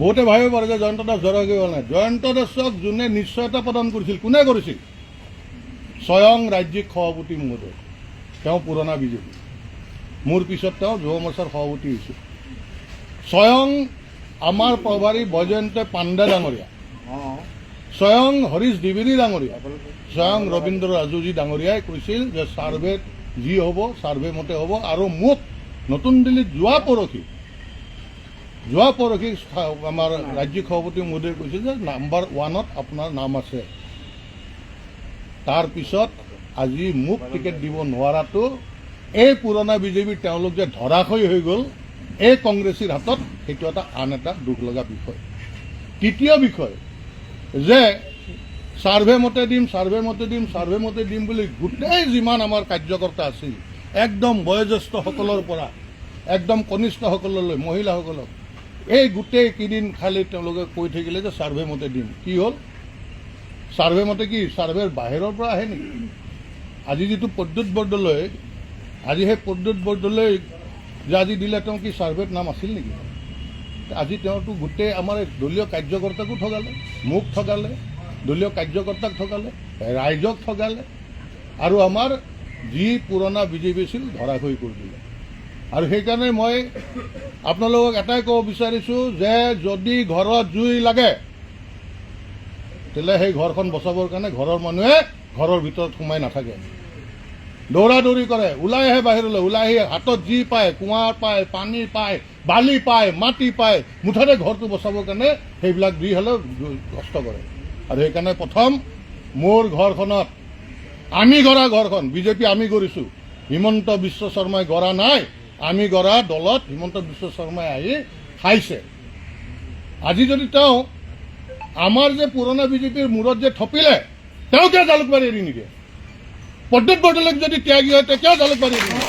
বহুতে ভাবিব পাৰে যে জয়ন্ত দাস জয়ৰাজী হোৱা নাই। জয়ন্ত দাসক যোনে নিশ্চয়তা প্ৰদান কৰিছিল, কোনে কৰিছিল? স্বয়ং ৰাজ্যিক সভাপতি মহোদয়, তেওঁ পুৰণা বিজেপি। মোৰ পিছত তেওঁ যুৱ মৰ্চাৰ সভাপতি হৈছিল। স্বয়ং আমাৰ প্ৰভাৰী বৈজয়ন্ত পাণ্ডে ডাঙৰীয়া, স্বয়ং হৰীশ দ্বিবেদী ডাঙৰীয়া, স্বয়ং ৰবীন্দ্ৰ ৰাজুজী ডাঙৰীয়াই কৈছিল যে ছাৰ্ভে যি হ'ব ছাৰ্ভে মতে হ'ব। আৰু মোক নতুন দিল্লীত যোৱা পৰহি আমাৰ ৰাজ্যিক সভাপতি মোদীয়ে কৈছিল যে নাম্বাৰ 1ত আপোনাৰ নাম আছে। তাৰপিছত আজি মোক টিকেট দিব নোৱাৰাটো এই পুৰণা বিজেপিৰ তেওঁলোক যে ধৰাশয়ী হৈ গ'ল এই কংগ্ৰেছীৰ হাতত, সেইটো আন এটা দুখ লগা বিষয়। তৃতীয় বিষয় যে ছাৰ্ভে মতে দিম বুলি গোটেই যিমান আমাৰ কাৰ্যকৰ্তা আছিল, একদম বয়োজ্যেষ্ঠসকলৰ পৰা একদম কনিষ্ঠসকললৈ মহিলাসকলক, এই গোটেই কেইদিন খালি তেওঁলোকে কৈ থাকিলে যে ছাৰ্ভে মতে দিম। কি হ'ল? ছাৰ্ভে মতে কি ছাৰ্ভেৰ বাহিৰৰ পৰা আহে নেকি? আজি যিটো প্ৰদ্যুৎ বৰদলৈ, আজি সেই প্ৰদ্যুৎ বৰদলৈ যে আজি দিলে, তেওঁ কি ছাৰ্ভেত নাম আছিল নেকি? আজি তেওঁতো গোটেই আমাৰ দলীয় কাৰ্যকৰ্তাকো ঠগালে, মোক ঠগালে, দলীয় কাৰ্যকৰ্তাক ঠগালে, ৰাইজক ঠগালে, আৰু আমাৰ যি পুৰণা বিজেপি আছিল ধৰাশয়ী কৰি দিলে। আৰু সেইকাৰণে মই আপোনালোকক এটাই ক'ব বিচাৰিছোঁ যে যদি ঘৰত জুই লাগে তেতিয়াহ'লে সেই ঘৰখন বচাবৰ কাৰণে ঘৰৰ মানুহে ঘৰৰ ভিতৰত সোমাই নাথাকে, দৌৰা দৌৰি কৰে, ওলাই আহে বাহিৰলৈ, ওলাই আহি হাতত যি পায়, কুঁৱাৰ পায়, পানী পায়, বালি পায়, মাটি পায়, মুঠতে ঘৰটো বচাবৰ কাৰণে সেইবিলাক দি হ'লেও কষ্ট কৰে। আৰু সেইকাৰণে প্ৰথম মোৰ ঘৰখনত আমি গঢ়া ঘৰখন বিজেপি আমি কৰিছোঁ, হিমন্ত বিশ্ব শৰ্মাই গঢ়া নাই। আমি গঢ়া দলত হিমন্ত বিশ্ব শৰ্মাই আহি খাইছে। আজি যদি তেওঁ আমাৰ যে পুৰণা বিজেপিৰ মূৰত যে থপিলে, তেওঁ কিয় জালুকবাৰী এৰি নিদিয়ে? প্ৰদ্যুৎ বৰদলৈক যদি ত্যাগী হয় কিয় জালুকবাৰী এৰি নিদিয়ে?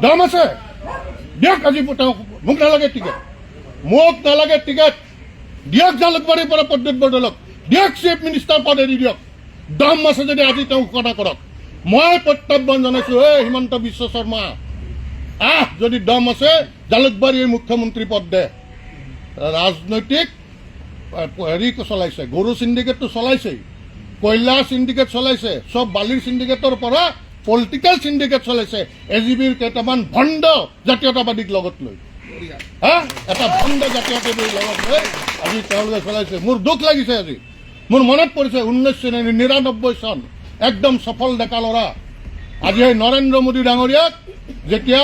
দম আছে, দিয়ক। আজি তেওঁ মোক নালাগে টিকেট, দিয়ক জালুকবাৰীৰ পৰা প্ৰদ্যুৎ বৰদলৈক, দিয়ক চিফ মিনিষ্টাৰ পদ এৰি দিয়ক। দম আছে যদি আজি তেওঁ কথা কৰক। মই প্ৰত্যাহ্বান জনাইছোঁ, হিমন্ত বিশ্ব শৰ্মা যদি দম আছে জালুকবাৰীৰ মুখ্যমন্ত্ৰী পদ দে। ৰাজনৈতিক হেৰি চলাইছে, গৰু চিণ্ডিকেটটো চলাইছেই, কয়লা চিণ্ডিকেট চলাইছে, চব বালিৰ চিণ্ডিকেটৰ পৰা পলিটিকেল চিণ্ডিকেট চলাইছে, এজিবিৰ কেইটামান ভণ্ড জাতীয়তাবাদীক লগত লৈ, এটা ভণ্ড জাতীয়তাবাদীক লগত লৈ আজি তেওঁলোকে চলাইছে। মোৰ দুখ লাগিছে। আজি মোৰ মনত পৰিছে 1999 চন, একদম সফল ডেকা ল'ৰা। আজি সেই নৰেন্দ্ৰ মোদী ডাঙৰীয়াক যেতিয়া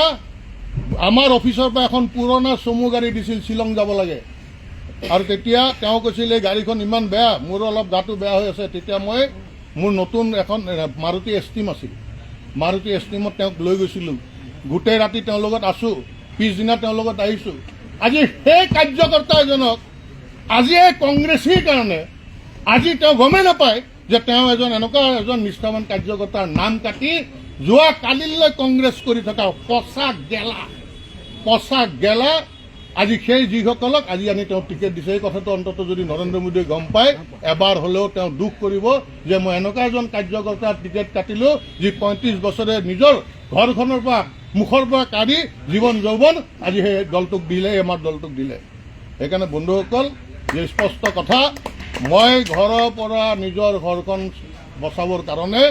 আমাৰ অফিচৰ পৰা এখন পুৰণা চমু গাড়ী দিছিল, শ্বিলং যাব লাগে, আৰু তেতিয়া তেওঁ কৈছিল এই গাড়ীখন ইমান বেয়া, মোৰ অলপ গাটো বেয়া হৈ আছে। তেতিয়া মই মোৰ নতুন এখন মাৰুতি এষ্টিম আছিল, মাৰুতি এষ্টিমত তেওঁক লৈ গৈছিলোঁ। গোটেই ৰাতি তেওঁৰ লগত আছোঁ, পিছদিনা তেওঁৰ লগত আহিছোঁ। আজি সেই কাৰ্যকৰ্তা এজনক আজি এই কংগ্ৰেছীৰ কাৰণে আজি তেওঁ গমেই নাপায় যে তেওঁ এনেকুৱা এজন নিষ্ঠাৱান কাৰ্যকৰ্তাৰ নাম কাটি যোৱা কালিলৈ কংগ্ৰেছ কৰি থকা পচা গেলা আজি সেই যিসকলক আজি আনি তেওঁ টিকেট দিছে। এই কথাটো অন্ততঃ যদি নৰেন্দ্ৰ মোদীয়ে গম পায়, এবাৰ হ'লেও তেওঁ দুখ কৰিব যে মই এনেকুৱা এজন কাৰ্যকৰ্তাৰ টিকেট কাটিলোঁ যি 35 বছৰে নিজৰ ঘৰখনৰ পৰা মুখৰ পৰা কাঢ়ি জীৱন যৌৱন আজি সেই দলটোক দিলে, আমাৰ দলটোক দিলে। সেইকাৰণে বন্ধুসকল, যে স্পষ্ট কথা, মই ঘৰৰ পৰা নিজৰ ঘৰখন বচাবৰ কাৰণে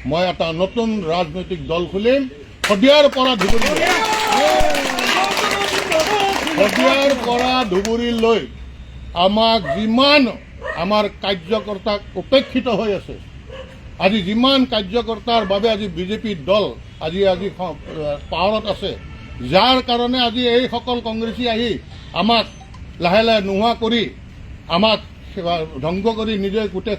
মই এটা নতুন ৰাজনৈতিক দল খুলিম। শদিয়াৰ পৰা ধুবুৰীলৈ আমাক যিমান আমাৰ কাৰ্যকৰ্তাক উপেক্ষিত হৈ আছে, আজি যিমান কাৰ্যকৰ্তাৰ বাবে আজি বিজেপিৰ দল আজি পাৱাৰত আছে, যাৰ কাৰণে আজি এইসকল কংগ্ৰেছী আহি আমাক লাহে লাহে নোহোৱা কৰি আমাক ধ্বংস কৰি নিজে গোটেই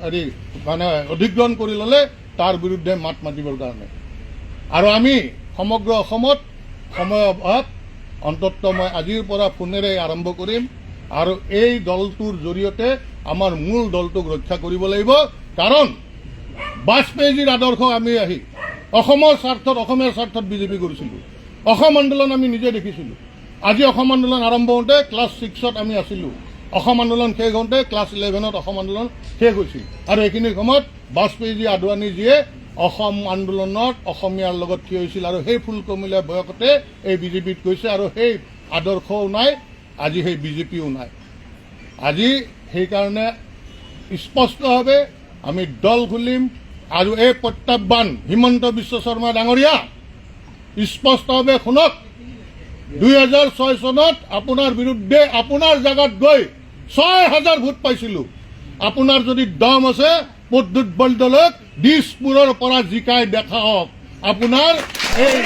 হেৰি মানে অধিগ্ৰহণ কৰি ল'লে, তাৰ বিৰুদ্ধে মাত মাতিবৰ কাৰণে। আৰু আমি সমগ্ৰ অসমত সময় অভাৱ, অন্ততঃ মই আজিৰ পৰা ফোনেৰে আৰম্ভ কৰিম আৰু এই দলটোৰ জৰিয়তে আমাৰ মূল দলটোক ৰক্ষা কৰিব লাগিব। কাৰণ বাজপেয়ীজীৰ আদৰ্শ আমি আহি অসমৰ স্বাৰ্থত, অসমীয়াৰ স্বাৰ্থত বিজেপি কৰিছিলোঁ। অসম আন্দোলন আমি নিজে দেখিছিলোঁ। আজি অসম আন্দোলন আৰম্ভ হওঁতে ক্লাছ 6ত আমি আছিলোঁ, অসম আন্দোলন শেষ হওঁতে ক্লাছ 11ত অসম আন্দোলন শেষ হৈছিল। আৰু এইখিনি সময়ত বাজপেয়ীজী, আদৱানীজীয়ে অসম আন্দোলনত অসমীয়াৰ লগত থিয় হৈছিল আৰু সেই ফুলকমলীয়া বয়সতে এই বিজেপিত গৈছে আৰু সেই আদৰ্শও নাই, আজি সেই বিজেপিও নাই। আজি সেইকাৰণে স্পষ্টভাৱে আমি দল খুলিম আৰু এই প্ৰত্যাহ্বান হিমন্ত বিশ্ব শৰ্মা ডাঙৰীয়া স্পষ্টভাৱে শুনক, 2006 চনত আপোনাৰ বিৰুদ্ধে আপোনাৰ জাগাত গৈ 6,000 ভোট পাইছিলোঁ। আপোনাৰ যদি দম আছে প্ৰদ্যুৎ বৰদলৈক দিছপুৰৰ পৰা জিকাই দেখাওক। আপোনাৰ এই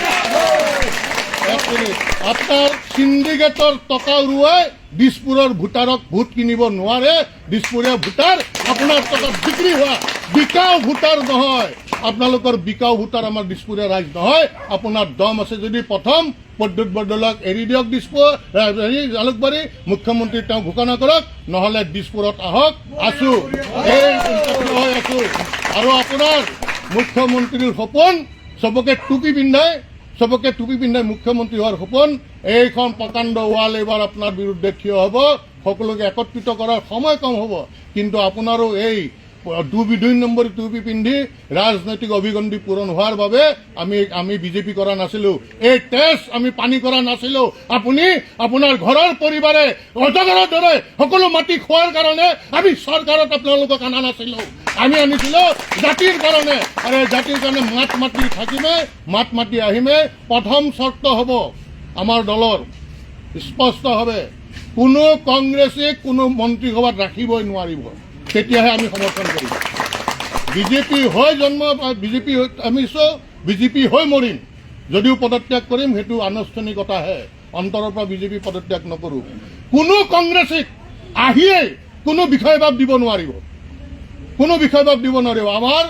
আপনাৰ সিন্ডিকেটৰ টকা উৰুৱাই দিছপুৰৰ ভোটাৰক ভোট কিনিব নোৱাৰে। দিছপুৰীয়া ভোটাৰ আপোনাৰ টকাত বিক্ৰী হোৱা বিকাও ভোটাৰ নহয়। আপোনালোকৰ বিকাও ভোটাৰ আমাৰ দিছপুৰীয়া ৰাইজ নহয়। আপোনাৰ দম আছে যদি প্ৰথম প্ৰদ্যুৎ বৰদলৈক এৰি দিয়ক, দিছপুৰ জালুকবাৰী মুখ্যমন্ত্ৰী তেওঁ ঘোষণা কৰক, নহ'লে দিছপুৰত আহক। আছো হৈ আছো আৰু আপোনাৰ মুখ্যমন্ত্ৰীৰ সপোন চবকে টুপি পিন্ধাই মুখ্যমন্ত্ৰী হোৱাৰ সপোন। এইখন প্ৰকাণ্ড ৱাল এইবাৰ আপোনাৰ বিৰুদ্ধে থিয় হ'ব। সকলোকে একত্ৰিত কৰাৰ সময় কম হ'ব, কিন্তু আপোনাৰো এই 2 নম্বৰ টুপি পিন্ধি ৰাজনৈতিক অভিগণ্ডি পূৰণ হোৱাৰ বাবে আমি বিজেপি কৰা নাছিলোঁ। এই তেজ আমি পানী কৰা নাছিলোঁ। আপুনি আপোনাৰ ঘৰৰ পৰিবাৰে অজগৰৰ দৰে সকলো মাটি খোৱাৰ কাৰণে আমি চৰকাৰত আপোনালোকক অনা নাছিলোঁ। আমি আনিছিলোঁ জাতিৰ কাৰণে, আৰু এই জাতিৰ কাৰণে মাত মাতি আহিমে। প্ৰথম চৰ্ত হ'ব আমাৰ দলৰ স্পষ্টভাৱে কোনো কংগ্ৰেছীক কোনো মন্ত্ৰীসভাত ৰাখিবই নোৱাৰিব। তেতিয়াহে আমি সমৰ্থন কৰিম। বিজেপি হৈ বিজেপি হৈ মৰিম। যদিও পদত্যাগ কৰিম সেইটো আনুষ্ঠানিকতাহে, অন্তৰৰ পৰা বিজেপি পদত্যাগ নকৰোঁ। কোনো কংগ্ৰেছীক আহিয়ে কোনো বিষয়ভাৱ দিব নোৱাৰিব। আমাৰ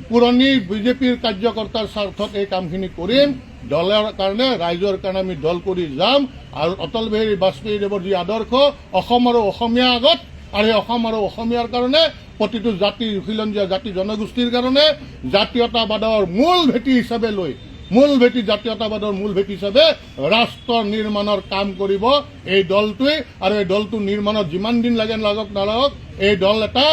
পুৰণি বিজেপিৰ কাৰ্যকৰ্তাৰ স্বাৰ্থত এই কামখিনি কৰিম। দলৰ কাৰণে, ৰাইজৰ কাৰণে আমি দল কৰি যাম। আৰু অটল বিহাৰী বাজপেয়ীদেৱৰ যি আদৰ্শ অসম আৰু অসমীয়া আগত, আৰু এই অসম আৰু অসমীয়াৰ কাৰণে প্ৰতিটো জাতি খিলঞ্জীয়া জাতি জনগোষ্ঠীৰ কাৰণে জাতীয়তাবাদৰ মূল ভেটি হিচাপে লৈ জাতীয়তাবাদৰ মূল ভেটি হিচাপে ৰাষ্ট্ৰ নিৰ্মাণৰ কাম কৰিব এই দলটোৱে। আৰু এই দলটো নিৰ্মাণত যিমান দিন লাগক নালাগক এই দল এটা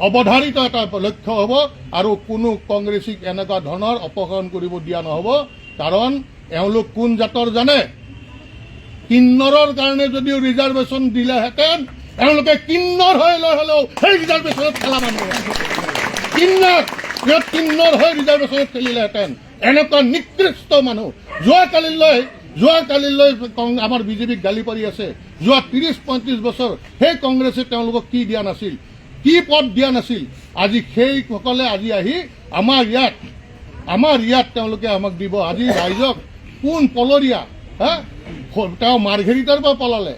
অৱধাৰিত এটা লক্ষ্য হ'ব। আৰু কোনো কংগ্ৰেছীক এনেকুৱা ধৰণৰ অপহৰণ কৰিব দিয়া নহ'ব। কাৰণ এওঁলোক কোন জাতৰ জানে? কিন্নৰৰ কাৰণে যদিও ৰিজাৰ্ভেশ্যন দিলেহেঁতেন, এওঁলোকে কিন্নৰ হৈ লৈ হ'লেও সেই ৰিজাৰ্ভেশ্যনত খেলা মানুহ কিন্নৰ হৈ ৰিজাৰ্ভেশ্যনত খেলিলেহেঁতেন। এনেকুৱা নিকৃষ্ট মানুহ যোৱাকালিলৈ আমাৰ বিজেপিক গালি পাৰি আছে। যোৱা 30-35 বছৰ সেই কংগ্ৰেছে তেওঁলোকক কি দিয়া নাছিল, কি পদ দিয়া নাছিল। আজি সেইসকলে আজি আহি আমাৰ ইয়াত তেওঁলোকে আমাক দিব। আজি ৰাইজক কোন পলৰীয়া তেওঁ মাৰ্ঘেৰিটাৰ পৰা পলালে,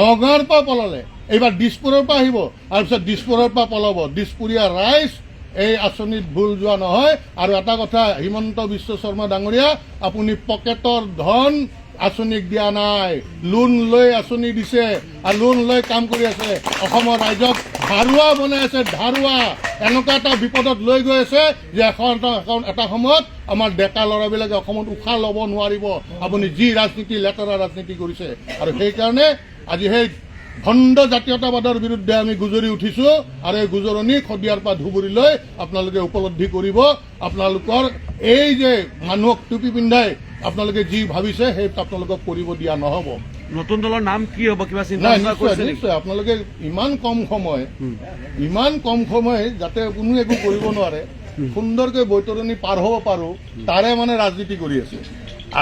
নগাঁৱৰ পৰা পলালে, এইবাৰ দিছপুৰৰ পৰা আহিব, তাৰপিছত দিছপুৰৰ পৰা পলাব। দিছপুৰীয়া ৰাইজ এই আঁচনিত ভুল যোৱা নহয়। আৰু এটা কথা, হিমন্ত বিশ্ব শৰ্মা ডাঙৰীয়া, আপুনি পকেটৰ ধন আঁচনিক দিয়া নাই, লোন লৈ আঁচনি দিছে আৰু লোন লৈ কাম কৰি আছে। অসমৰ ৰাইজক ধাৰুৱা বনাই আছে, ধাৰুৱা। এনেকুৱা এটা বিপদত লৈ গৈ আছে যে এটা সময়ত আমাৰ ডেকা ল'ৰাবিলাকে অসমত উশাহ ল'ব নোৱাৰিব। আপুনি যি লেতেৰা ৰাজনীতি কৰিছে। আৰু সেইকাৰণে আজি সেই ভণ্ড জাতীয়তাবাদৰ বিৰুদ্ধে আমি গুজৰি উঠিছোঁ। আৰু এই গুজৰণি শদিয়াৰ পৰা ধুবুৰীলৈ আপোনালোকে উপলব্ধি কৰিব। আপোনালোকৰ এই যে মানুহক টুপি পিন্ধাই আপোনালোকে যি ভাবিছে সেই আপোনালোকক কৰিব দিয়া নহ'ব। নতুন দলৰ নাম কি হ'ব, কিবা চিন্তা নিশ্চয় আপোনালোকে ইমান কম সময় যাতে কোনো একো কৰিব নোৱাৰে, সুন্দৰকৈ বৈতৰণি পাৰ হ'ব পাৰোঁ, তাৰে মানে ৰাজনীতি কৰি আছে।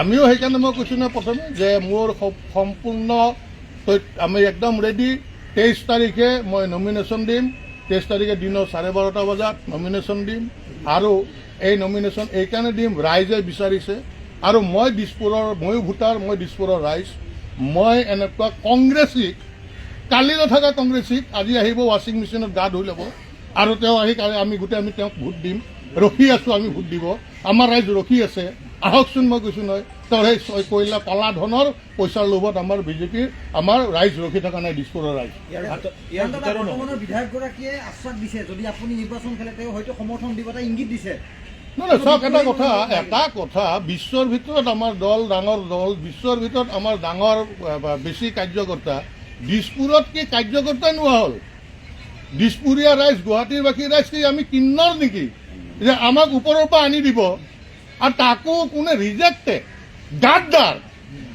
আমিও সেইকাৰণে মই কৈছোঁ নহয় প্ৰথমে যে মোৰ সম্পূৰ্ণ আমি একদম ৰেডি। 23 তাৰিখে মই নমিনেশ্যন দিম। 23 তাৰিখে দিনৰ 12:30 বজাত নমিনেশ্যন দিম। আৰু এই নমিনেশ্যন এইকাৰণে দিম, ৰাইজে বিচাৰিছে। আৰু ময়ো ভোটাৰ, মই দিছপুৰৰ ৰাইজ। মই এনেকুৱা কংগ্ৰেছীক, কালি নথকা কংগ্ৰেছীক আজি আহিব ৱাশ্বিং মেচিনত গা ধুই ল'ব, আৰু তেওঁ আহি আমি তেওঁক ভোট দিম। ৰখি আছোঁ আমি ভোট দিব। আমাৰ ৰাইজ ৰখি আছে, আহকচোন। মই কৈছোঁ নহয়, তেওঁৰ সেই কয়লা কলা ধনৰ পইচাৰ লোভত আমাৰ বিজেপিৰ আমাৰ ৰাইজ ৰখি থকা নাই, দিছপুৰৰ ৰাইজ। বিধায়কগৰাকীয়ে আশ্বাস দিছে যদি আপুনি নিৰ্বাচন খেলে তেওঁ হয়তো সমৰ্থন দিব, এটা ইংগিত দিছে। নহয়, চাওক এটা কথা বিশ্বৰ ভিতৰত আমাৰ দল ডাঙৰ দল, বিশ্বৰ ভিতৰত আমাৰ ডাঙৰ বেছি কাৰ্যকৰ্তা, দিছপুৰত কি কাৰ্যকৰ্তাই নোহোৱা হ'ল? দিছপুৰীয়া ৰাইজ, গুৱাহাটীৰ বাকী ৰাইজ কি আমি কিন্নৰ নেকি? যে আমাক ওপৰৰ পৰা আনি দিব আৰু তাকো কোনে ৰিজেক্টেড গাদ্দাৰ।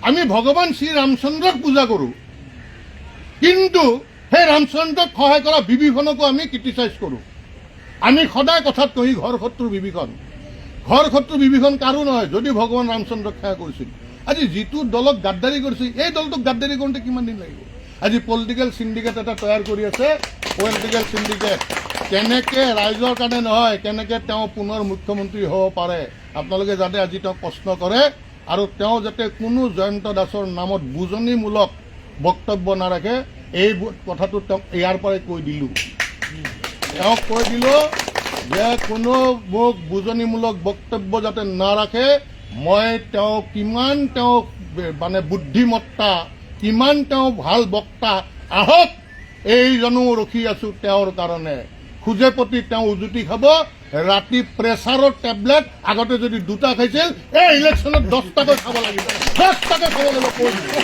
আমি ভগৱান শ্ৰী ৰামচন্দ্ৰক পূজা কৰোঁ, কিন্তু সেই ৰামচন্দ্ৰক সহায় কৰা বিভীষণকো আমি ক্ৰিটিচাইজ কৰোঁ। আমি সদায় কথাত কহি ঘৰ শত্ৰু বিভীষণ, ঘৰ শত্ৰু বিভীষণ কাৰো নহয় যদি ভগৱান ৰামচন্দ্ৰক সেৱা কৰিছিল। আজি যিটো দলক গাদ্দাৰী কৰিছে এই দলটোক গাদ্দাৰী কৰোঁতে কিমান দিন লাগিব? আজি পলিটিকেল চিণ্ডিকেট এটা তৈয়াৰ কৰি আছে। পলিটিকেল চিণ্ডিকেট কেনেকৈ ৰাইজৰ কাৰণে নহয়, কেনেকৈ তেওঁ পুনৰ মুখ্যমন্ত্ৰী হ'ব পাৰে আপোনালোকে যাতে আজি তেওঁক প্ৰশ্ন কৰে, আৰু তেওঁ যাতে কোনো জয়ন্ত দাসৰ নামত বুজনিমূলক বক্তব্য নাৰাখে এই কথাটো তেওঁক ইয়াৰ পৰাই কৈ দিলোঁ। তেওঁক কৈ দিলোঁ যে কোনো মোক বুজনিমূলক বক্তব্য যাতে নাৰাখে। মই তেওঁ কিমান তেওঁ মানে বুদ্ধিমত্তা, কিমান তেওঁ ভাল বক্তা, আহক এইজনো ৰখি আছোঁ তেওঁৰ কাৰণে। খোজে প্ৰতি তেওঁ উজুতি খাব। ৰাতি প্ৰেছাৰৰ টেবলেট আগতে যদি 2টা খাইছিল, এই ইলেকশ্যনত 10টাকৈ খাব লাগিব, 10টাকৈ খাব লাগিব কৈ দিছোঁ।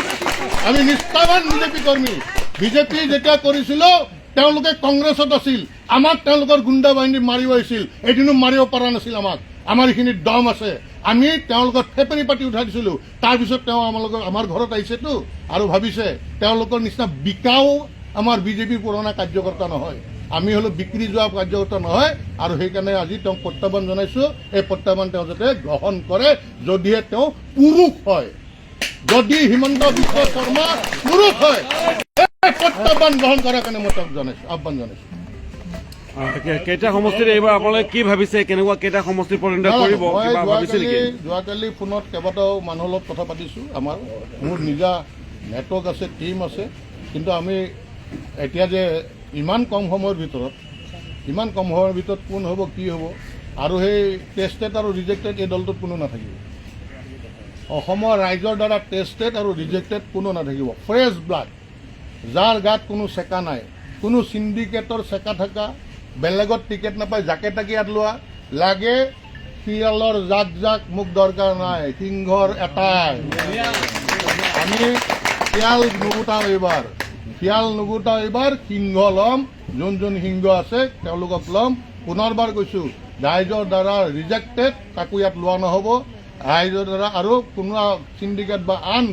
আমি নিষ্ঠাবান বিজেপি কৰ্মী। বিজেপি যেতিয়া কৰিছিলোঁ তেওঁলোকে কংগ্ৰেছত আছিল, আমাক তেওঁলোকৰ গুণ্ডা বাহিনী মাৰিব আহিছিল, এদিনো মাৰিব পৰা নাছিল আমাক। আমাৰ এইখিনিত দম আছে, আমি তেওঁলোকৰ ফেপেৰি পাতি উঠাই দিছিলোঁ। তাৰপিছত তেওঁ আমাৰ ঘৰত আহিছেতো আৰু ভাবিছে তেওঁলোকৰ নিচিনা বিকাও আমাৰ বিজেপিৰ পুৰণা কাৰ্যকৰ্তা নহয়, আমি হলো বিক্ৰী যোৱা কাৰ্যকৰ্তা নহয়। আৰু সেইকাৰণে আজি তেওঁক প্ৰত্যাহ্বান জনাইছোঁ। এই প্ৰত্যাহ্বান তেওঁ যাতে গ্ৰহণ কৰে, যদিহে তেওঁ পুৰুষ হয়। যদি হিমন্ত বিশ্ব শৰ্মা পুৰুষ হয়, এই প্ৰত্যাহ্বান গ্ৰহণ কৰাৰ কাৰণে মই তেওঁক জনাইছোঁ, আহ্বান জনাইছোঁ। কেইটা সমষ্টিত এইবাৰ আপোনালোকে কি ভাবিছে, কেনেকুৱা কেইটা সমষ্টিত পৰিণত কৰিব কিবা ভাবিছে নেকি? যোৱাকালি ফোনত কেইবাটাও মানুহৰ লগত কথা পাতিছোঁ। মোৰ নিজা নেটৱৰ্ক আছে, টিম আছে, কিন্তু আমি এতিয়া যে ইমান কম সময়ৰ ভিতৰত কোন হ'ব কি হ'ব, আৰু সেই টেষ্টেড আৰু ৰিজেক্টেড এই দলটোত কোনো নাথাকিব। অসমৰ ৰাইজৰ দ্বাৰা টেষ্টেড আৰু ৰিজেক্টেড কোনো নাথাকিব। ফ্ৰেছ ব্লাড, যাৰ গাত কোনো চেকা নাই, কোনো চিণ্ডিকেটৰ চেকা থকা, বেলেগত টিকেট নাপায় জাকে তাকে ইয়াত লোৱা লাগে। শিয়ালৰ জাক জাক মোক দৰকাৰ নাই, সিংহৰ এটাই। আমি শিয়াল নুগুটাও এইবাৰ, সিংহ ল'ম। যোন সিংহ আছে তেওঁলোকক ল'ম। পুনৰবাৰ কৈছোঁ, ৰাইজৰ দ্বাৰা ৰিজেক্টেড তাকো ইয়াত লোৱা নহ'ব। ৰাইজৰ দ্বাৰা আৰু কোনো চিণ্ডিকেট বা আন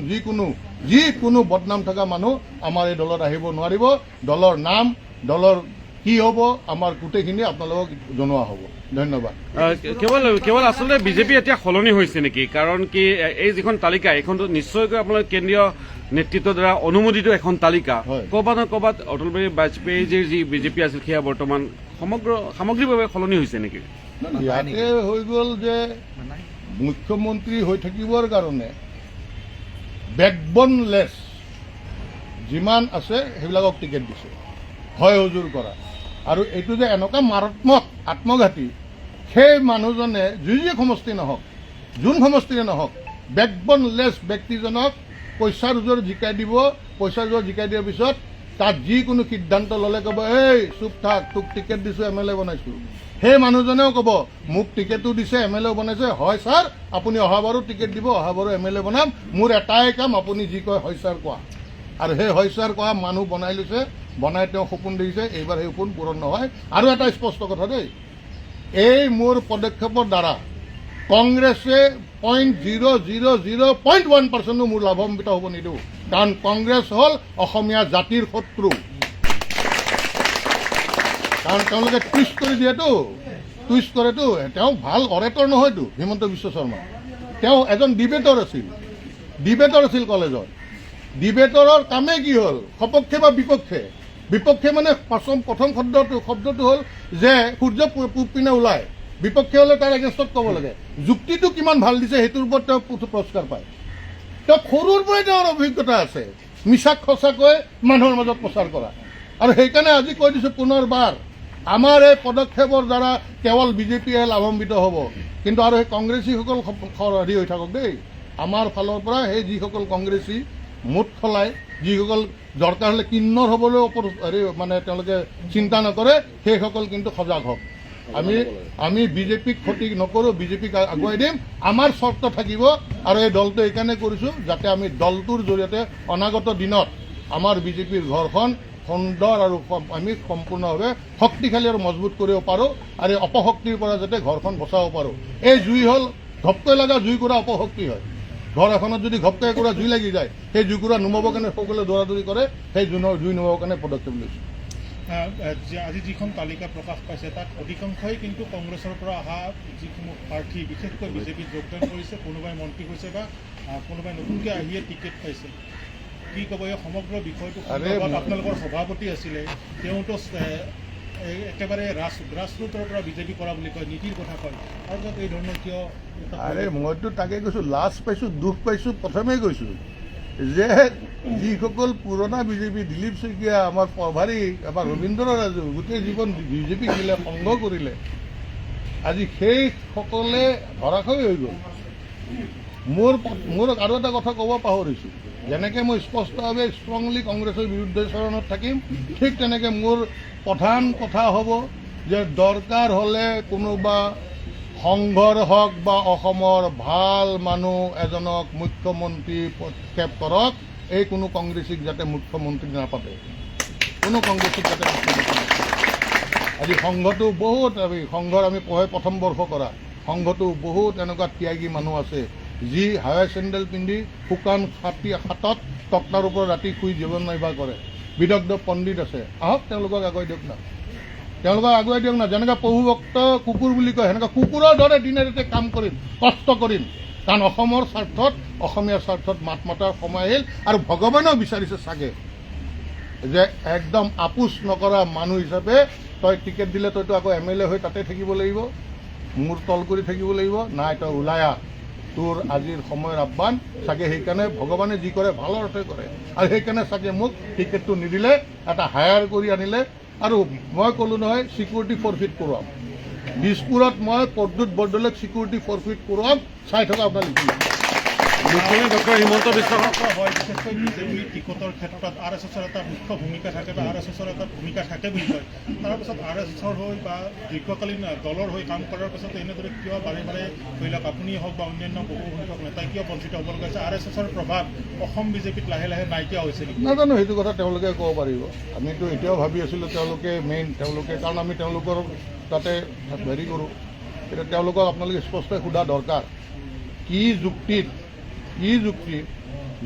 যিকোনো বদনাম থকা মানুহ আমাৰ এই দলত আহিব নোৱাৰিব। দলৰ নাম, দলৰ কি হ'ব, আমাৰ গোটেইখিনি আপোনালোকক জনোৱা হ'ব। ধন্যবাদ। কেৱল আচলতে বিজেপি এতিয়া সলনি হৈছে নেকি? কাৰণ কি এই যিখন তালিকা, এইখনতো নিশ্চয়কৈ আপোনালোকে কেন্দ্ৰীয় নেতৃত্বৰ দ্বাৰা অনুমোদিত এখন তালিকা। ক'ৰবাত নহয় ক'ৰবাত অটল বিহাৰী বাজপেয়ীৰ যি বিজেপি আছিল সেয়া বৰ্তমান সামগ্ৰিকভাৱে সলনি হৈছে নেকি? ইয়াতে হৈ গ'ল যে মুখ্যমন্ত্ৰী হৈ থাকিবৰ কাৰণে বেকবনলেছ যিমান আছে সেইবিলাকক টিকেট দিছে, হয় হুজুৰ কৰা। আৰু এইটো যে এনেকুৱা মাৰাত্মক আত্মঘাতী, সেই মানুহজনে যি সমষ্টি নহওক, যোন সমষ্টিৰে নহওক, বেকবনলেছ ব্যক্তিজনক পইচাৰ জোৰ জিকাই দিব। পইচাৰ জোৰ জিকাই দিয়াৰ পিছত তাত যিকোনো সিদ্ধান্ত ল'লে ক'ব, এই চুপ থাক, তোক টিকেট দিছোঁ, MLA বনাইছোঁ। সেই মানুহজনেও ক'ব, মোক টিকেটো দিছে, MLA বনাইছে, হয় ছাৰ আপুনি অহাবাৰো টিকেট দিব, অহাবাৰো MLA বনাম, মোৰ এটাই কাম আপুনি যি কয় হয় ছাৰ কোৱা। আৰু সেই হয় ছাৰ কোৱা মানুহ বনাই লৈছে, বনাই তেওঁ সপোন দেখিছে। এইবাৰ সেই সপোন পূৰণ নহয়। আৰু এটা স্পষ্ট কথা দেই, এই মোৰ পদক্ষেপৰ দ্বাৰা কংগ্ৰেছে 0.001% মোৰ লাভান্বিত হ'ব নিদিওঁ। কাৰণ কংগ্ৰেছ হ'ল অসমীয়া জাতিৰ শত্ৰু। কাৰণ তেওঁলোকে টুইষ্ট কৰি দিয়েতো, টুইষ্ট কৰেতো। তেওঁ ভাল অৰেটৰ নহয়তো হিমন্ত বিশ্ব শৰ্মা। তেওঁ এজন ডিবেটৰ আছিল কলেজত। ডিবেটৰৰ কামেই কি হ'ল, সপক্ষে বা বিপক্ষে। বিপক্ষে মানে প্ৰথম শব্দটো হ'ল যে সূৰ্য পূব পিনে ওলায়, বিপক্ষে হ'লে তাৰ এগেইনষ্টত ক'ব লাগে। যুক্তিটো কিমান ভাল দিছে সেইটোৰ ওপৰত তেওঁ পুৰস্কাৰ পায়। তেওঁ সৰুৰ পৰাই তেওঁৰ অভিজ্ঞতা আছে মিছাক সঁচাকৈ মানুহৰ মাজত প্ৰচাৰ কৰা। আৰু সেইকাৰণে আজি কৈ দিছোঁ পুনৰবাৰ, আমাৰ এই পদক্ষেপৰ দ্বাৰা কেৱল বিজেপিয়ে লাভান্বিত হ'ব, কিন্তু আৰু সেই কংগ্ৰেছীসকল হেৰি হৈ থাকক দেই। আমাৰ ফালৰ পৰা সেই যিসকল কংগ্ৰেছী মুঠ খলায়, যিসকল দৰকাৰ হ'লে কিন্নৰ হ'বলৈও হেৰি মানে তেওঁলোকে চিন্তা নকৰে, সেইসকল কিন্তু সজাগ হওক। আমি বিজেপিক ক্ষতি নকৰোঁ, বিজেপিক আগুৱাই দিম। আমাৰ চৰ্ত থাকিব, আৰু এই দলটো এইকাৰণে কৰিছোঁ যাতে আমি দলটোৰ জৰিয়তে অনাগত দিনত আমাৰ বিজেপিৰ ঘৰখন সুন্দৰ আৰু আমি সম্পূৰ্ণভাৱে শক্তিশালী আৰু মজবুত কৰিব পাৰোঁ আৰু এই অপশক্তিৰ পৰা যাতে ঘৰখন বচাব পাৰোঁ। এই জুই হ'ল ঘপকৈ লগা জুইকুৰা অপশক্তি হয়। ঘৰ এখনত যদি ঘপকৈ একুৰা জুই লাগি যায়, সেই জুইকুৰা নুমাবৰ কাৰণে সকলোৱে দৌৰাদৌৰি কৰে, সেই জুই নুমাবৰ কাৰণে পদক্ষেপ লৈছোঁ। আজি যিখন তালিকা প্ৰকাশ পাইছে তাত অধিকাংশই কিন্তু কংগ্ৰেছৰ পৰা অহা যিসমূহ প্ৰাৰ্থী বিশেষকৈ বিজেপিত যোগদান কৰিছে, কোনোবাই মন্ত্ৰী হৈছে বা কোনোবাই নতুনকৈ আহিয়ে টিকেট পাইছে। কি ক'ব এই সমগ্ৰ বিষয়টো? আপোনালোকৰ সভাপতি আছিলে, তেওঁতো একেবাৰে গ্ৰাছৰুটৰ পৰা বিজেপি কৰা বুলি কয়, নীতিৰ কথা কয়, আৰু তাত এই ধৰণৰ কিয়? আৰে মইতো তাকে কৈছোঁ, লাজ পাইছোঁ, দুখ পাইছোঁ। প্ৰথমেই কৈছোঁ যে যিসকল পুৰণা বিজেপি, দিলীপ শইকীয়া, আমাৰ প্ৰভাৰী, আমাৰ ৰবীন্দ্ৰ ৰাজু, গোটেই জীৱন বিজেপি দিলে, সংঘ কৰিলে, আজি সেইসকলে ধৰাশায়ী হৈ গ'ল। মোৰ আৰু এটা কথা ক'ব পাহৰিছোঁ, যেনেকৈ মই স্পষ্টভাৱে ষ্ট্ৰংলি কংগ্ৰেছৰ বিৰুদ্ধে চৰণত থাকিম, ঠিক তেনেকৈ মোৰ প্ৰধান কথা হ'ব যে দৰকাৰ হ'লে কোনোবা সংঘৰ হওক বা অসমৰ ভাল মানুহ এজনক মুখ্যমন্ত্ৰী প্ৰক্ষেপ কৰক, এই কোনো কংগ্ৰেছীক যাতে মুখ্যমন্ত্ৰী নাপাতে, কোনো কংগ্ৰেছীক যাতে মুখ্যমন্ত্ৰী নাপাতে। আজি সংঘটো বহুত, সংঘৰ আমি প্ৰথম বৰ্ষ কৰা সংঘটো বহুত এনেকুৱা ত্যাগী মানুহ আছে, যি হাৱাই চেণ্ডেল পিন্ধি শুকান হাতত তক্তাৰ ওপৰত ৰাতি শুই জীৱন নিৰ্বাহ কৰে। বিদগ্ধ পণ্ডিত আছে, আহক তেওঁলোকক আগুৱাই দিয়ক না, তেওঁলোকক আগুৱাই দিয়ক না। যেনেকৈ প্ৰভুভক্ত কুকুৰ বুলি কয়, সেনেকৈ কুকুৰৰ দৰে দিনে ৰাতি কাম কৰিম, কষ্ট কৰিম, কাৰণ অসমৰ স্বাৰ্থত, অসমীয়াৰ স্বাৰ্থত মাত মতাৰ সময় আহিল। আৰু ভগৱানেও বিচাৰিছে চাগে যে একদম আপোচ নকৰা মানুহ হিচাপে তই টিকেট দিলে তইতো আকৌ MLA হৈ তাতে থাকিব লাগিব, মূৰ তল কৰি থাকিব লাগিব, নাই তই ওলাই আহ, তোৰ আজিৰ সময়ৰ আহ্বান। চাগে সেইকাৰণে ভগৱানে যি কৰে ভালৰ অৰ্থে কৰে, আৰু সেইকাৰণে চাগে মোক টিকেটটো নিদিলে, এটা হায়াৰ কৰি আনিলে। আৰু মই ক'লোঁ নহয়, ছিকিউৰিটি ফৰফিট কৰোৱাম। দিছপুৰত মই প্ৰদ্যুৎ বৰদলৈক ছিকিউৰিটি ফৰফিট কৰোৱাম, চাই থকা আপোনাৰ লিখিলে। মুখ্যমন্ত্ৰী ডক্টৰ হিমন্ত বিশ্ব হয়, বিশেষকৈ বিজেপিৰ টিকটৰ ক্ষেত্ৰত RSSৰ এটা মুখ্য ভূমিকা থাকে বা RSSৰ এটা ভূমিকা থাকে বুলি কয়। তাৰপিছত RSSৰ হৈ বা দীৰ্ঘকালীন দলৰ হৈ কাম কৰাৰ পিছত এনেদৰে কিয় বাৰে বাৰে ধৰি লওক আপুনি হওক বা অন্যান্য বহু সংখ্যক নেতাই কিয় বঞ্চিত হ'ব লগা হৈছে? RSSৰ প্ৰভাৱ অসম বিজেপিত লাহে লাহে নাইকিয়া হৈছে নেকি? নাজানো, সেইটো কথা তেওঁলোকে ক'ব পাৰিব। আমিতো এতিয়াও ভাবি আছিলোঁ তেওঁলোকে মেইন, কাৰণ আমি তেওঁলোকৰ তাতে হেৰি কৰোঁ। এতিয়া তেওঁলোকক আপোনালোকে স্পষ্টকৈ সোধা দৰকাৰ, কি যুক্তিত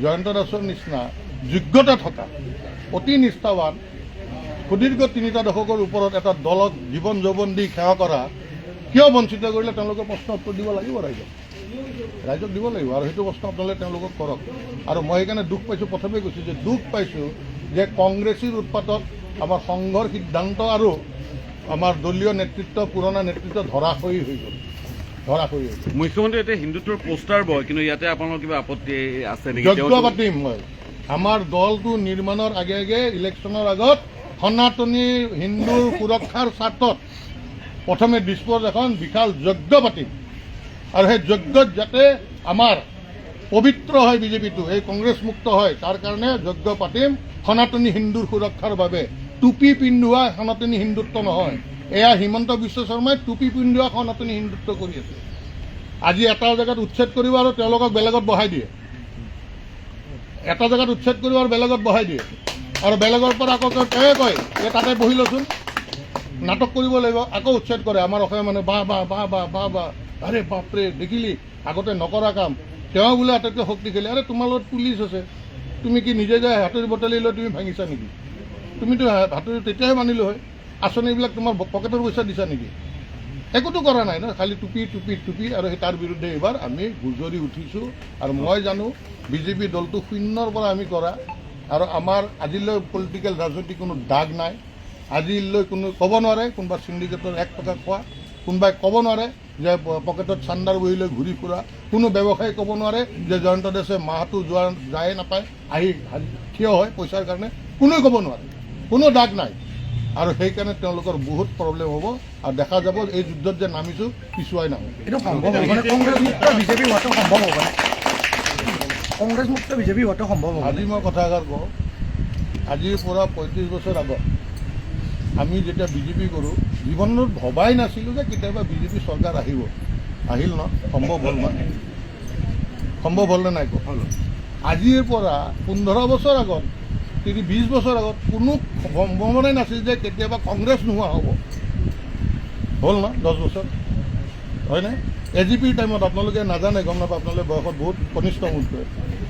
জয়ন্ত দাসৰ নিচিনা যোগ্যতা থকা, অতি নিষ্ঠাৱান, সুদীৰ্ঘ 3টা দশকৰ ওপৰত এটা দলক জীৱন যৌৱন দি সেৱা কৰা কিয় বঞ্চিত কৰিলে? তেওঁলোকে প্ৰশ্ন উত্তৰ দিব লাগিব, ৰাইজক দিব লাগিব, আৰু সেইটো প্ৰশ্ন আপোনালোকে তেওঁলোকক কৰক। আৰু মই সেইকাৰণে দুখ পাইছোঁ, প্ৰথমে কৈছোঁ যে দুখ পাইছোঁ যে কংগ্ৰেছীৰ উৎপাতত আমাৰ সংঘৰ সিদ্ধান্ত আৰু আমাৰ দলীয় নেতৃত্ব, পুৰণা নেতৃত্ব ধৰাশয়ী হৈ গ'ল। মুখ্যমন্ত্ৰী এতিয়া হিন্দুত্বৰ পোষ্টাৰ বয়, কিন্তু ইয়াতে আপোনালোকৰ কিবা আপত্তি আছে নেকি? যজ্ঞ পাতিম মই। আমাৰ দলটো নিৰ্মাণৰ আগে আগে ইলেকশ্যনৰ আগত সনাতনী হিন্দুৰ সুৰক্ষাৰ স্বাৰ্থত প্ৰথমে দিছপুৰত এখন বিশাল যজ্ঞ পাতিম, আৰু সেই যজ্ঞত যাতে আমাৰ পবিত্ৰ হয় বিজেপিটো, এই কংগ্ৰেছ মুক্ত হয়, তাৰ কাৰণে যজ্ঞ পাতিম সনাতনী হিন্দুৰ সুৰক্ষাৰ বাবে। টুপি পিন্ধোৱা সনাতনী হিন্দুত্ব নহয়, এয়া হিমন্ত বিশ্ব শৰ্মাই টুপি পিন্ধোৱা সনাতনী হিন্দুত্ব কৰি আছে। আজি এটা জেগাত উচ্ছেদ কৰিব আৰু তেওঁলোকক বেলেগত বহাই দিয়ে, এটা জেগাত উচ্ছেদ কৰিব আৰু বেলেগত বহাই দিয়ে, আৰু বেলেগৰ পৰা আকৌ কয় এই তাতে বহি লচোন, নাটক কৰিব লাগিব, আকৌ উচ্ছেদ কৰে। আমাৰ অসমীয়া মানুহে বাহ বাহ বাহ বাহ বাহ বাহ, আৰে বাপৰে দেখিলি আগতে নকৰা কাম, তেওঁ বোলে আটাইতকৈ শক্তিশালী। আৰে তোমাৰ লগত পুলিচ আছে, তুমি কি নিজে যায় হাতুৰি বটালি লৈ তুমি ভাঙিছা নেকি? তুমিতো হাতুৰি তেতিয়াহে মানিলোঁ হয়। আঁচনিবিলাক তোমাৰ পকেটৰ পইচা দিছা নেকি? একোতো কৰা নাই ন, খালি টুপি টুপি টুপি। আৰু সেই তাৰ বিৰুদ্ধে এইবাৰ আমি গুজৰি উঠিছোঁ। আৰু মই জানো বিজেপি দলটো শূন্যৰ পৰা আমি কৰা, আৰু আমাৰ আজিলৈ পলিটিকেল ৰাজনৈতিক কোনো দাগ নাই। আজিলৈ কোনো ক'ব নোৱাৰে কোনোবা চিণ্ডিকেটৰ 1 টকা খোৱা, কোনোবাই ক'ব নোৱাৰে যে পকেটত চাণ্ডাৰ বহি লৈ ঘূৰি ফুৰা, কোনো ব্যৱসায়ী ক'ব নোৱাৰে যে জয়ন্ত দাসে মাহটো যায় নাপায় আহি থিয় হয় পইচাৰ কাৰণে, কোনোৱে ক'ব নোৱাৰে, কোনো দাগ নাই। আৰু সেইকাৰণে তেওঁলোকৰ বহুত প্ৰব্লেম হ'ব, আৰু দেখা যাব এই যুদ্ধত যে নামিছোঁ পিছুৱাই নাহোঁ। এইটো সম্ভৱ হ'ব মানে কংগ্ৰেছ মুক্ত বিজেপি হোৱাটো সম্ভৱ হ'ব মানে, কংগ্ৰেছ মুক্ত বিজেপি হোৱাটো সম্ভৱ হ'ব। আজি মই কথা এষাৰ কওঁ, আজিৰ পৰা 35 বছৰ আগত আমি যেতিয়া বিজেপি কৰোঁ, জীৱনত ভবাই নাছিলোঁ যে কেতিয়াবা বিজেপি চৰকাৰ আহিব। আহিল ন, সম্ভৱ হ'ল ন, সম্ভৱ হ'ল নে নাই? আজিৰ পৰা 15 বছৰ আগত 20 বছৰ আগত কোনো সম্ভাৱনাই নাছিল যে কেতিয়াবা কংগ্ৰেছ নোহোৱা হ'ব। হ'ল না 10 বছৰ হয়নে? এজিপিৰ টাইমত আপোনালোকে নাজানে, গম নাপায়, আপোনালোকে বয়সত বহুত কনিষ্ঠ মোতকৈ।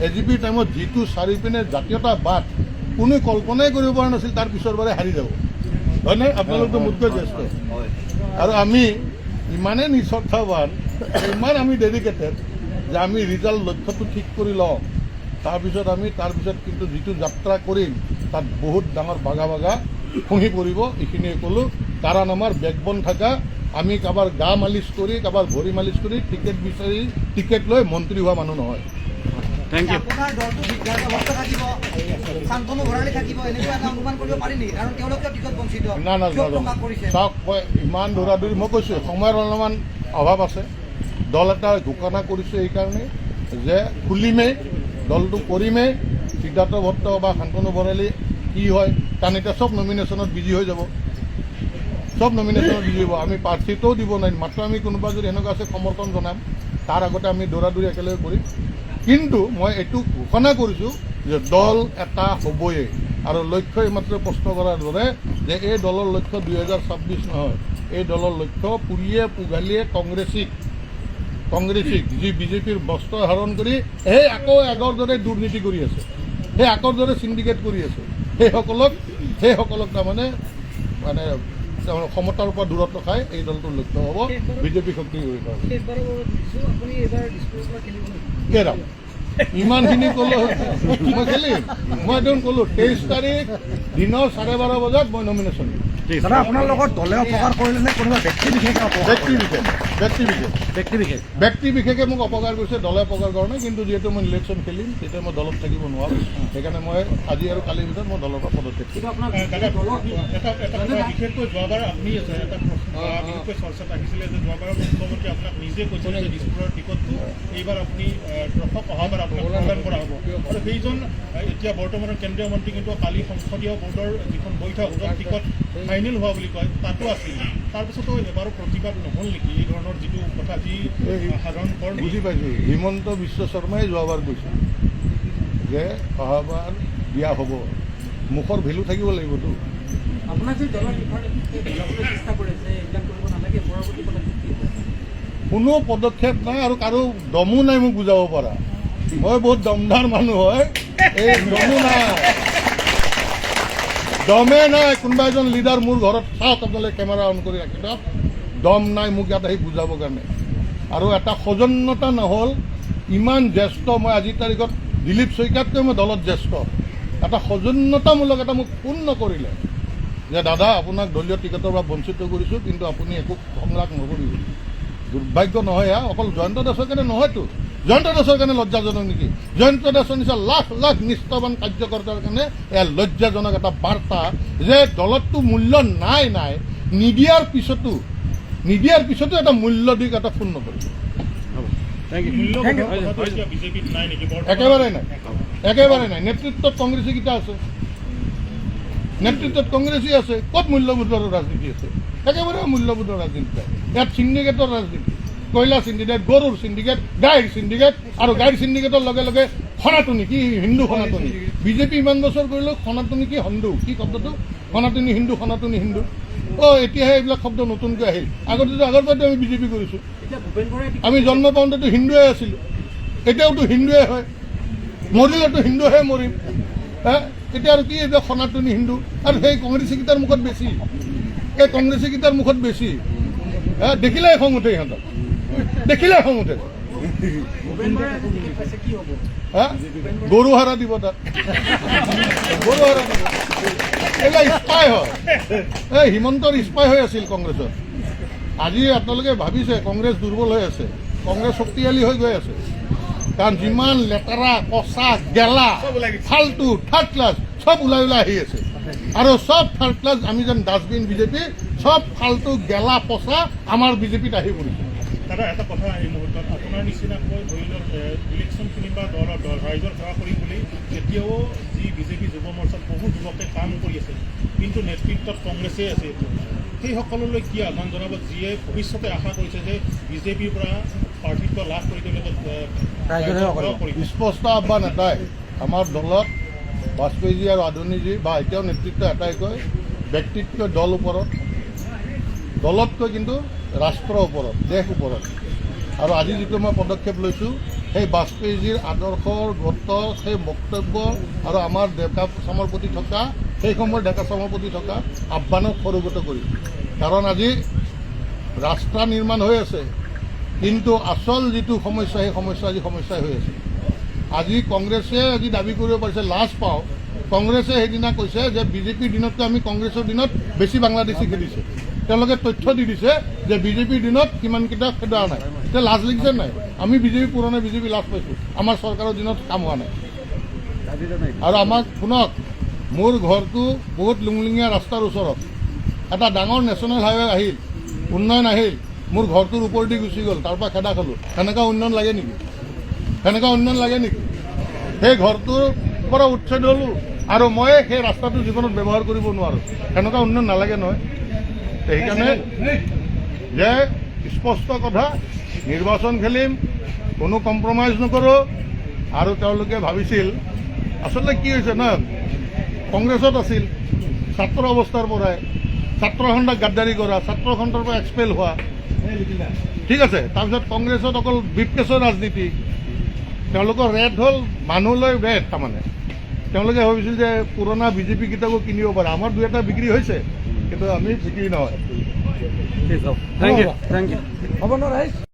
এজিপিৰ টাইমত যিটো চাৰিওপিনে জাতীয়তাবাদ কোনো কল্পনাই কৰিব পৰা নাছিল, তাৰ পিছৰ বাৰে হাৰি যাব, হয়নে? আপোনালোকতো মোতকৈ জ্যেষ্ঠ। আৰু আমি ইমানেই নিস্বাৰ্থবান, ইমান আমি ডেডিকেটেড যে আমি ৰিজাল্ট লক্ষ্যটো ঠিক কৰি লওঁ, তাৰপিছত কিন্তু যিটো যাত্ৰা কৰিম তাত বহুত ডাঙৰ বাগা খহি পৰিব। এইখিনিয়ে ক'লোঁ। কাৰণ আমাৰ বেকবন থকা, আমি কাৰোবাৰ গা মালিচ কৰি, কাৰোবাৰ ভৰি মালিচ কৰি টিকেট বিচাৰি টিকেট লৈ মন্ত্ৰী হোৱা মানুহ নহয়। Thank you. আপোনাৰ দলটো সিদ্ধাৰ্থ ভট্ট থাকিব, শান্তনু ভৰালী থাকিব, এনেকুৱা এটা অনুমান কৰিব পাৰি নেকি? কাৰণ তেওঁলোকেও টিকট বঞ্চিত না কিয় প্ৰকাশ কৰিছে? চাওক, মই ইমান দৌৰাদৌৰি, মই কৈছোঁ সময়ৰ অলপমান অভাৱ আছে। দল এটা ঘোষণা কৰিছোঁ এইকাৰণে যে খুলিমেই, দলটো কৰিমেই। সিদ্ধাৰ্থ ভট্ট বা শান্তনু ভৰালী কি হয়, কাৰণ এতিয়া চব নমিনেশ্যনত বিজি হৈ যাব, চব নমিনেশ্যনত বিজি হ'ব। আমি প্ৰাৰ্থীটোও দিব নোৱাৰিম, মাত্ৰ আমি কোনোবা যদি এনেকুৱা আছে সমৰ্থন জনাম, তাৰ আগতে আমি দৌৰাদৌৰি একেলগে কৰিম। কিন্তু মই এইটো ঘোষণা কৰিছোঁ যে দল এটা হ'বই। আৰু লক্ষ্য এইমাত্ৰ প্ৰশ্ন কৰাৰ দৰে যে এই দলৰ লক্ষ্য 2026 নহয়, এই দলৰ লক্ষ্য পুৰিয়ে পোগালিয়ে কংগ্ৰেছিক যি বিজেপিৰ বস্ত্ৰ হৰণ কৰি সেই আকৌ আগৰ দৰে দুৰ্নীতি কৰি আছে, সেই আগৰ দৰে চিণ্ডিকেট কৰি আছে, সেইসকলক তাৰমানে ক্ষমতাৰ পৰা দূৰত ৰখাই এই দলটোৰ লক্ষ্য হ'ব বিজেপি শক্তি কৰি কেৰাম। ইমানখিনি ক'লো মই খেলিম। মই একদম ক'লো 23 তাৰিখ দিনৰ 12:30 বজাত মই নমিনেশ্যন দিম। দাদা, আপোনাৰ লগত দলে অপকাৰ কৰিলে নে কোনোবা ব্যক্তি বিশেষে অপকাৰ? ব্যক্তি বিশেষে মোক অপকাৰ কৰিছে, দলে অপকাৰ কৰা নাই। কিন্তু যিহেতু মই ইলেকশ্যন খেলিম, তেতিয়া মই দলত থাকিব নোৱাৰোঁ। সেইকাৰণে মই আজি আৰু কালিৰ ভিতৰত মই দলৰ পৰা পদত্যাগ কৰিম। বিশেষকৈ যোৱাবাৰ আপুনি এটা বিশেষকৈ চৰ্চাত আহিছিলে যে যোৱাবাৰ মুখ্যমন্ত্ৰী আপোনাক নিজে কৈছিল যে দিছপুৰৰ টিকটটো এইবাৰ আপুনি ৰখক, অহাবাৰ আপোনাক প্ৰদান কৰা হ'ব। আৰু সেইজন এতিয়া বৰ্তমানৰ কেন্দ্ৰীয় মন্ত্ৰী কিন্তু কালি সংসদীয় বোৰ্ডৰ যিখন বৈঠক, য'ত টিকট ফাইনেল হোৱা বুলি কয়, তাতো আছিল। তাৰপিছতো এবাৰো প্ৰতিবাদ নহ'ল নেকি? এই ধৰণৰ যিটো কথা, যি সাধাৰণ বুজি পাইছোঁ। হিমন্ত বিশ্ব শৰ্মাই যোৱাবাৰ কৈছিল যে অহাবাৰ দিয়া হ'ব। মুখৰ ভেলু থাকিব লাগিবতো। কোনো পদক্ষেপ নাই আৰু কাৰো দমো নাই মোক বুজাব পৰা। মই বহুত দমদাৰ মানুহ হয়, এই দমো নাই, দমে নাই। কোনোবা এজন লিডাৰ মোৰ ঘৰত চাওক, আপোনালোকে কেমেৰা অন কৰি ৰাখি দিয়ক, দম নাই মোক ইয়াত আহি বুজাবৰ কাৰণে। আৰু এটা সৌজন্যতা নহ'ল, ইমান জ্যেষ্ঠ, মই আজিৰ তাৰিখত দিলীপ শইকীয়াতকৈ মই দলত জ্যেষ্ঠ, এটা সৌজন্যতামূলক এটা মোক ফোন নকৰিলে যে দাদা আপোনাক দলীয় টিকটৰ পৰা বঞ্চিত কৰিছোঁ, কিন্তু আপুনি একো সংগ্ৰাম নকৰিব। দুৰ্ভাগ্য নহয়, অকল জয়ন্ত দাসৰ কাৰণে নহয়তো, জয়ন্ত দাসৰ কাৰণে লজ্জাজনক নেকি? জয়ন্ত দাসৰ নিচিনা লাখ লাখ নিষ্ঠাৱান কাৰ্যকৰ্তাৰ কাৰণে এয়া লজ্জাজনক এটা বাৰ্তা যে দলতটো মূল্য নাই, নিদিয়াৰ পিছতো এটা মূল্য দি এটা ফোন নকৰিব। একেবাৰে নাই। নেতৃত্বত কংগ্ৰেছীকেইটা আছে, নেতৃত্বত কংগ্ৰেছী আছে। ক'ত মূল্যবোধৰ ৰাজনীতি আছে? একেবাৰে মূল্যবোধৰ ৰাজনীতি নাই। ইয়াত চিণ্ডিকেটৰ ৰাজনীতি, কয়লা চিণ্ডিকেট, গৰুৰ চিণ্ডিকেট, গাড়ীৰ চিণ্ডিকেট, আৰু গাড়ীৰ চিণ্ডিকেটৰ লগে লগে সনাতনী, কি হিন্দু সনাতনী। বিজেপি ইমান বছৰ কৰিলেও সনাতনী কি হিন্দু, কি শব্দটো? সনাতনী হিন্দু, সনাতনী হিন্দু। এতিয়াহে এইবিলাক শব্দ নতুনকৈ আহিল। আগতেতো আগৰ পৰাতো আমি বিজেপি কৰিছোঁ। আমি জন্ম পাওঁতেতো হিন্দুৱে আছিলোঁ, এতিয়াওতো হিন্দুৱে হয়, মৰিলেতো হিন্দুহে মৰিম। এতিয়া আৰু কি এইবিলাক সনাতনী হিন্দু? আৰু সেই কংগ্ৰেছীকেইটাৰ মুখত বেছি, দেখিলে খং উঠে, ইহঁতক দেখিলে খং উঠে। গৰু হাৰা দিব, তাত গৰু হাৰা দিব। এইবিলাক স্পাই হয়, হিমন্তৰ স্পাই হৈ আছিল কংগ্ৰেছত। আজি আপোনালোকে ভাবিছে কংগ্ৰেছ দুৰ্বল হৈ আছে, কংগ্ৰেছ শক্তিশালী হৈ গৈ আছে। কাৰণ যিমান লেতেৰা, কচা, গেলা, ফাল্টু, থাৰ্ড ক্লাছ চব ওলাই আহি আছে। আৰু চব থাৰ্ড ক্লাছ, আমি যেন ডাষ্টবিন বিজেপি, চব ফাল্টু গেলা পচা আমাৰ বিজেপিত আহি পৰিছে। দাদা, এটা কথা এই মুহূৰ্তত আপোনাৰ নিচিনাকৈ ধৰি লওক ইলেকশ্যনখিনি বা ৰাইজৰ সেৱা কৰিম বুলি এতিয়াও যি বিজেপি যুৱ মৰ্চাত বহু যুৱকে কাম কৰি আছে, কিন্তু নেতৃত্বত কংগ্ৰেছেই আছে। সেইসকললৈ কি আহ্বান জনাব, যিয়ে ভৱিষ্যতে আশা কৰিছে যে বিজেপিৰ পৰা প্ৰাৰ্থিত্ব লাভ কৰি তেওঁলোকে স্পষ্ট আহ্বান এটাই, আমাৰ দলত বাজপেয়ীজী আৰু আদৰণীজী বা এতিয়াও নেতৃত্ব এটাই কয়, ব্যক্তিতকৈ দল ওপৰত, দলতকৈ কিন্তু ৰাষ্ট্ৰৰ ওপৰত, দেশ ওপৰত। আৰু আজি যিটো মই পদক্ষেপ লৈছোঁ, সেই বাজপেয়ীজীৰ আদৰ্শৰ গত সেই বক্তব্য আৰু আমাৰ ডেকা চামৰ প্ৰতি থকা সেই সময়ৰ ডেকা চামৰ প্ৰতি থকা আহ্বানক সৰুগত কৰি, কাৰণ আজি ৰাস্তা নিৰ্মাণ হৈ আছে, কিন্তু আচল যিটো সমস্যা সেই সমস্যা আজি সমস্যাই হৈ আছে। আজি কংগ্ৰেছে আজি দাবী কৰিব পাৰিছে, লাজ পাওঁ, কংগ্ৰেছে সেইদিনা কৈছে যে বিজেপিৰ দিনতকৈ আমি কংগ্ৰেছৰ দিনত বেছি বাংলাদেশী খেলিছে। তেওঁলোকে তথ্য দি দিছে যে বিজেপিৰ দিনত কিমানকেইটা খেদা নাই। এতিয়া লাজ লাগিছে নাই? আমি বিজেপি পুৰণা বিজেপি লাজ পাইছোঁ, আমাৰ চৰকাৰৰ দিনত কাম হোৱা নাই। আৰু আমাক শুনক, মোৰ ঘৰটো বহুত লুংলিঙীয়া ৰাস্তাৰ ওচৰত, এটা ডাঙৰ নেশ্যনেল হাইৱে আহিল, উন্নয়ন আহিল, মোৰ ঘৰটোৰ ওপৰেদি গুচি গ'ল, তাৰ পৰা খেদা খালোঁ। সেনেকুৱা উন্নয়ন লাগে নেকি? সেনেকুৱা উন্নয়ন লাগে নেকি? সেই ঘৰটোৰ পৰা উচ্ছেদ হ'লোঁ আৰু মই সেই ৰাস্তাটো জীৱনত ব্যৱহাৰ কৰিব নোৱাৰোঁ, সেনেকুৱা উন্নয়ন নালাগে নহয়। সেইকাৰণে যে স্পষ্ট কথা, নিৰ্বাচন খেলিম, কোনো কম্প্ৰমাইজ নকৰোঁ। আৰু তেওঁলোকে ভাবিছিল, আচলতে কি হৈছে না, কংগ্ৰেছত আছিল ছাত্ৰ অৱস্থাৰ পৰাই, ছাত্ৰ সন্থাক গাদ্দাৰী কৰা, ছাত্ৰ সন্থাৰ পৰা এক্সপেল হোৱা, ঠিক আছে। তাৰপিছত কংগ্ৰেছত অকল ব্ৰিফকেছৰ ৰাজনীতি, তেওঁলোকৰ ৰেট হ'ল মানুহলৈ ৰেট। তাৰমানে তেওঁলোকে ভাবিছিল যে পুৰণা বিজেপি কেইটাকো কিনিব পাৰে। আমাৰ দুই এটা বিক্ৰী হৈছে, কিন্তু আমি বিক্ৰী নহয়। Thank you, thank you. হ'ব ন ৰাইজ?